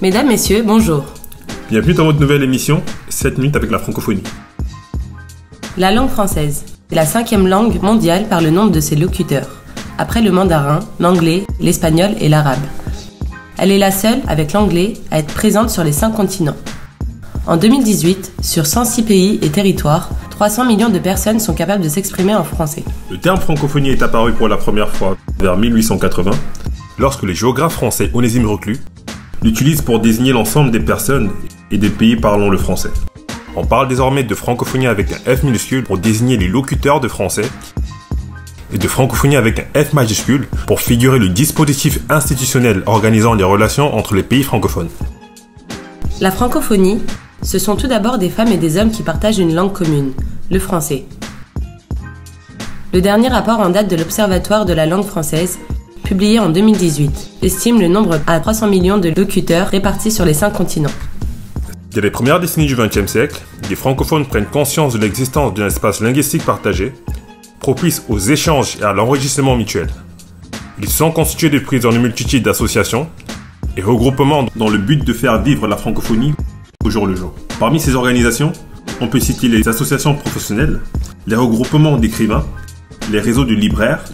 Mesdames, Messieurs, bonjour. Bienvenue dans votre nouvelle émission, 7 minutes avec la francophonie. La langue française est la 5e langue mondiale par le nombre de ses locuteurs, après le mandarin, l'anglais, l'espagnol et l'arabe. Elle est la seule, avec l'anglais, à être présente sur les 5 continents. En 2018, sur 106 pays et territoires, 300 millions de personnes sont capables de s'exprimer en français. Le terme francophonie est apparu pour la première fois vers 1880, lorsque le géographe français Onésime Reclus l'utilise pour désigner l'ensemble des personnes et des pays parlant le français. On parle désormais de francophonie avec un F minuscule pour désigner les locuteurs de français et de francophonie avec un F majuscule pour figurer le dispositif institutionnel organisant les relations entre les pays francophones. La francophonie, ce sont tout d'abord des femmes et des hommes qui partagent une langue commune, le français. Le dernier rapport en date de l'Observatoire de la langue française, publié en 2018, estime le nombre à 300 millions de locuteurs répartis sur les 5 continents. Dès les premières décennies du XXe siècle, les francophones prennent conscience de l'existence d'un espace linguistique partagé, propice aux échanges et à l'enregistrement mutuel. Ils sont constitués de prises en une multitude d'associations et regroupements dans le but de faire vivre la francophonie au jour le jour. Parmi ces organisations, on peut citer les associations professionnelles, les regroupements d'écrivains, les réseaux de libraires,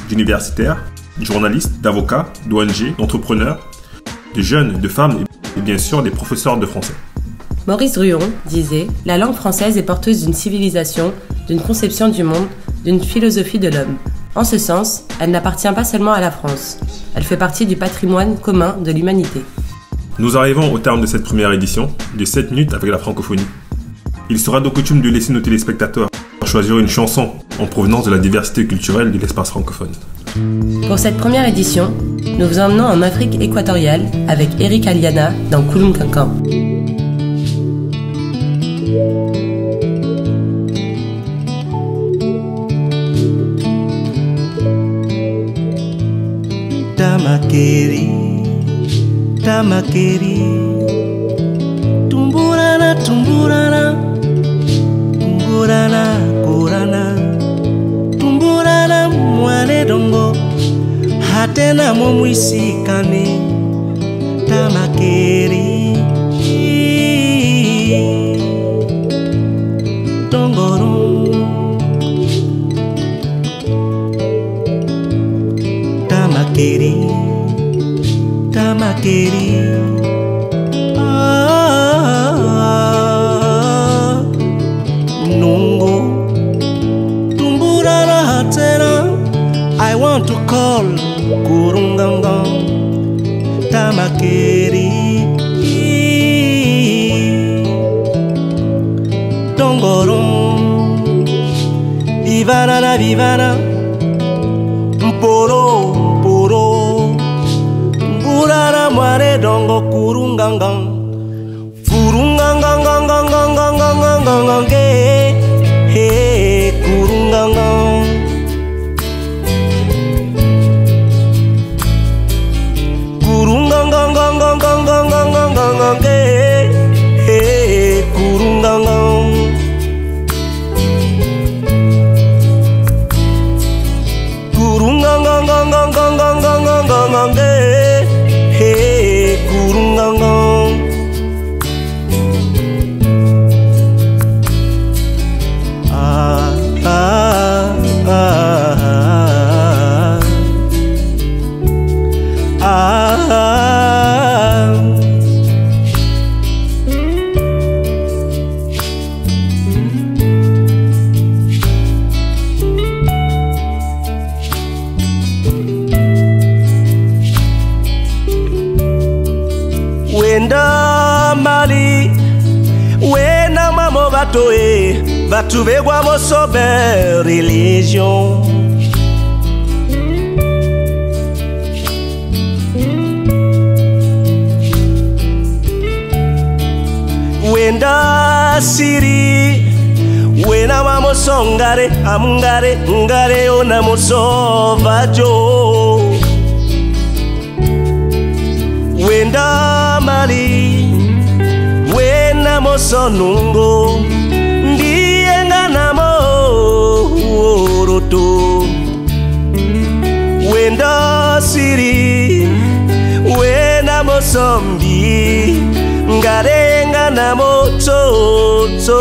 d'universitaires, de journalistes, d'avocats, d'ONG, d'entrepreneurs, de jeunes, de femmes et bien sûr des professeurs de français. Maurice Ruon disait « La langue française est porteuse d'une civilisation, d'une conception du monde, d'une philosophie de l'homme. En ce sens, elle n'appartient pas seulement à la France. Elle fait partie du patrimoine commun de l'humanité. » Nous arrivons au terme de cette première édition de 7 minutes avec la francophonie. Il sera donc coutume de laisser nos téléspectateurs choisir une chanson en provenance de la diversité culturelle de l'espace francophone. Pour cette première édition, nous vous emmenons en Afrique équatoriale avec Eric Aliana dans Kulum Kankan. Tamakeri, tamakeri, tumburana, tumburana, tumburana, kurana, tumburana, mwane dongo, hatena momwisikane, tamakeri, dongoron, tamakeri. Tamakeri, nungo, tumburana hatena. I want to call Kurungangang, Tamakeri, Dongoron, Vivana na vivana, Mporo, Mporo. Kurara mware dongo kurungangang, kurungangangangangangangangangangang, hey, kurungangang, kurungangangangangangangangang, hey, kurungangang. Kurungangangangangangangangang, hey, kurungangang. Ah, ah, ah, ah, ah. Wenda mali, wena mamo batoe, batu begwa mosobe religion. Wenda siri, wena mamo songare, amungare, ngare ona moso vajo. Wenda mali, wena moso nungo, ndiye nganamo roto. Wenda siri, wena moso sombi ngarenga na mototo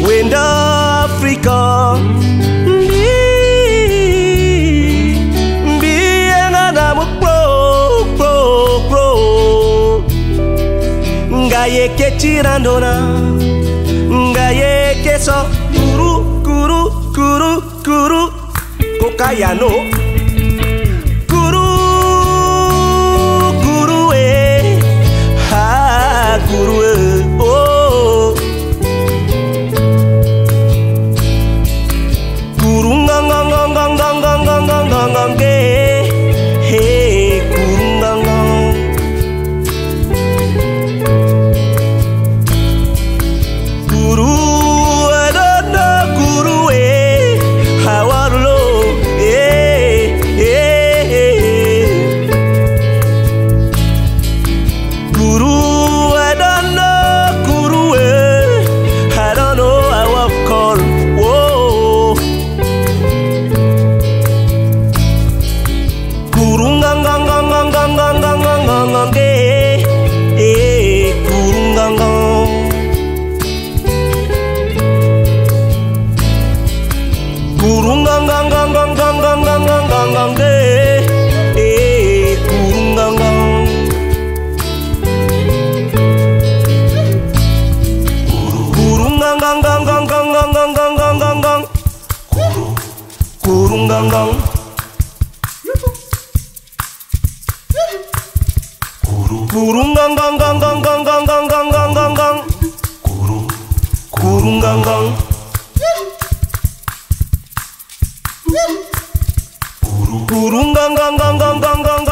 wenda Afrika mbienga na mo pro ngaye ke tirandona ngaye ke so kuru kokayano kuru oh kuru ngang hey kuru ngang kuru adana kuru hawarlo kuru adana kuru I don't know how I've called whoa kuru ngang kuru ngang kurungang kurungang